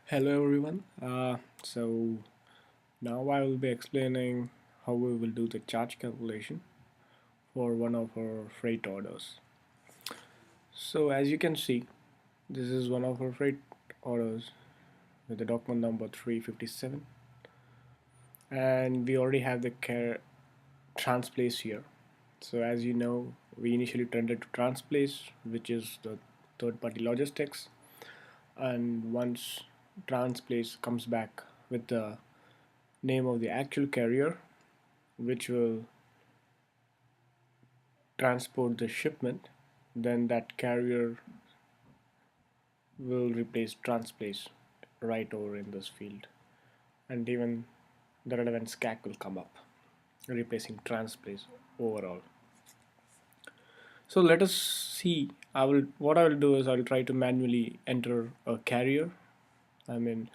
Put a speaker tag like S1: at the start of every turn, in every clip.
S1: Hello everyone. So now I will be explaining how we will do the charge calculation for one of our freight orders. So as you can see, this is one of our freight orders with the document number 357, and we already have the transplace here. So as you know, we initially tended to transplace, which is the third-party logistics, and once transplace comes back with the name of the actual carrier, which will transport the shipment, then that carrier will replace transplace right over in this field, and even the relevant SCAC will come up, replacing transplace overall. So let us see. What I will do is I'll try to manually enter a carrier. I mean,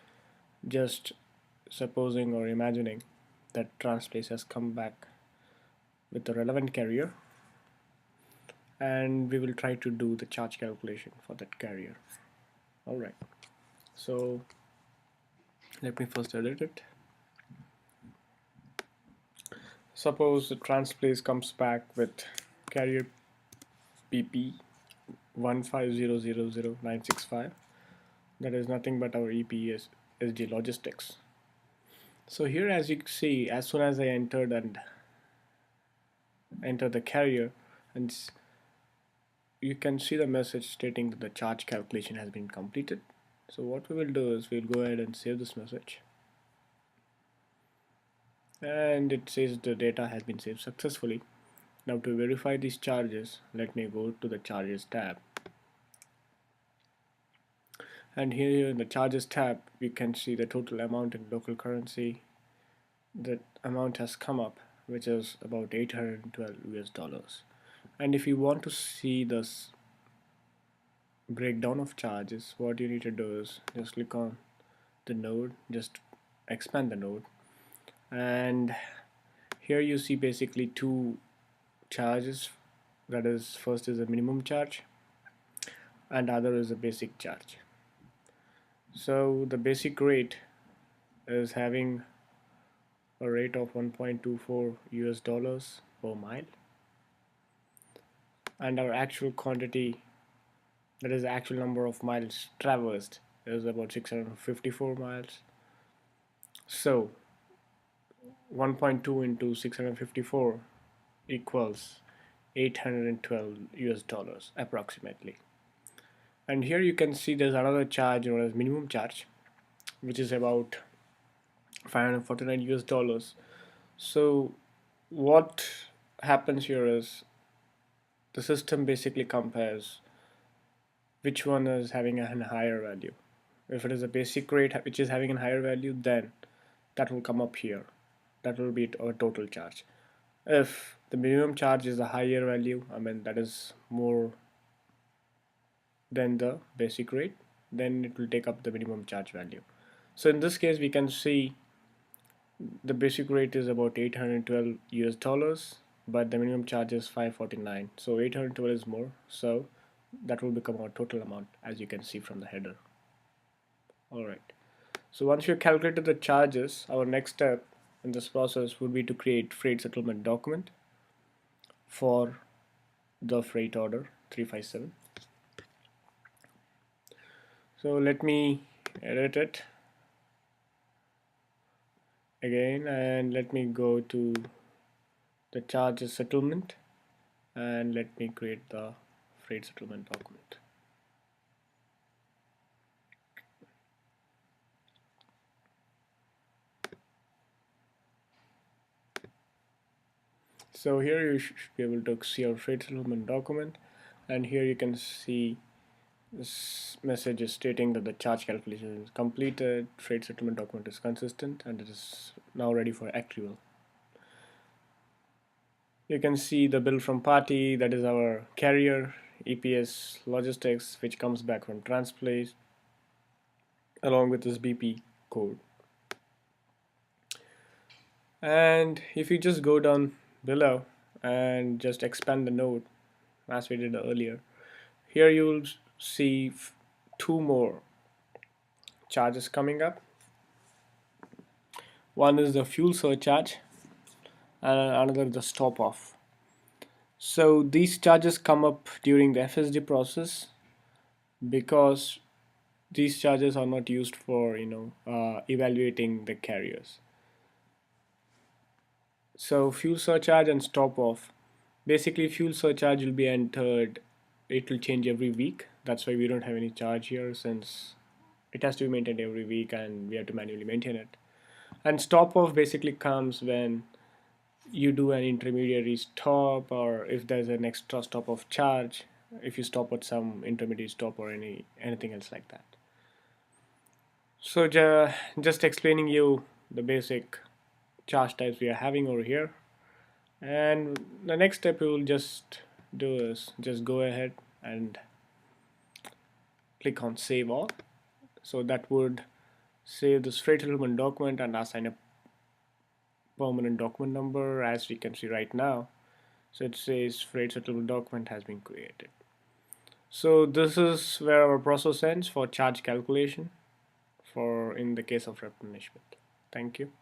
S1: just supposing or imagining that transplace has come back with the relevant carrier, and we will try to do the charge calculation for that carrier. All right. So let me first edit it. Suppose the transplace comes back with carrier PP 150000965. That is nothing but our EPS SG logistics. So here, as you see, as soon as I entered and enter the carrier, and you can see the message stating that the charge calculation has been completed. So what we will do is we'll go ahead and save this message, and it says the data has been saved successfully. Now to verify these charges, let me go to the charges tab, and here in the charges tab we can see the total amount in local currency. The amount has come up, which is about 812 US dollars. And if you want to see this breakdown of charges, what you need to do is just click on the node, just expand the node, and here you see basically two charges. That is, first is a minimum charge and other is a basic charge. So the basic rate is having a rate of 1.24 US dollars per mile, and our actual quantity, that is the actual number of miles traversed, is about 654 miles. So 1.2 into 654 equals 812 US dollars approximately. And here you can see there's another charge known as minimum charge, which is about 549 US dollars. So what happens here is the system basically compares which one is having a higher value. If it is a basic rate which is having a higher value, then that will come up here. That will be our total charge. If the minimum charge is a higher value, I mean that is more than the basic rate, then it will take up the minimum charge value. So in this case we can see the basic rate is about 812 US dollars, but the minimum charge is 549. So 812 is more, so that will become our total amount, as you can see from the header. Alright, so once you calculated the charges, our next step in this process would be to create freight settlement document for the freight order 357. So let me edit it again, and let me go to the charges settlement, and let me create the freight settlement document. So here you should be able to see our freight settlement document, and here you can see this message is stating that the charge calculation is completed, freight settlement document is consistent, and it is now ready for accrual. You can see the bill from party, that is our carrier, EPS logistics, which comes back from transplace along with this BP code. And if you just go down below and just expand the node as we did earlier, here you will see two more charges coming up. One is the fuel surcharge and another the stop off. So these charges come up during the FSD process because these charges are not used for evaluating the carriers. So fuel surcharge and stop off. Basically, fuel surcharge will be entered. It will change every week. That's why we don't have any charge here, since it has to be maintained every week and we have to manually maintain it. And stop off basically comes when you do an intermediary stop, or if there's an extra stop of charge, if you stop at some intermediate stop or anything else like that. So just explaining you the basic charge types we are having over here. And the next step we will just do is just go ahead and click on save all. So that would save this freight settlement document and assign a permanent document number, as we can see right now. So it says freight settlement document has been created. So this is where our process ends for charge calculation for in the case of replenishment. Thank you.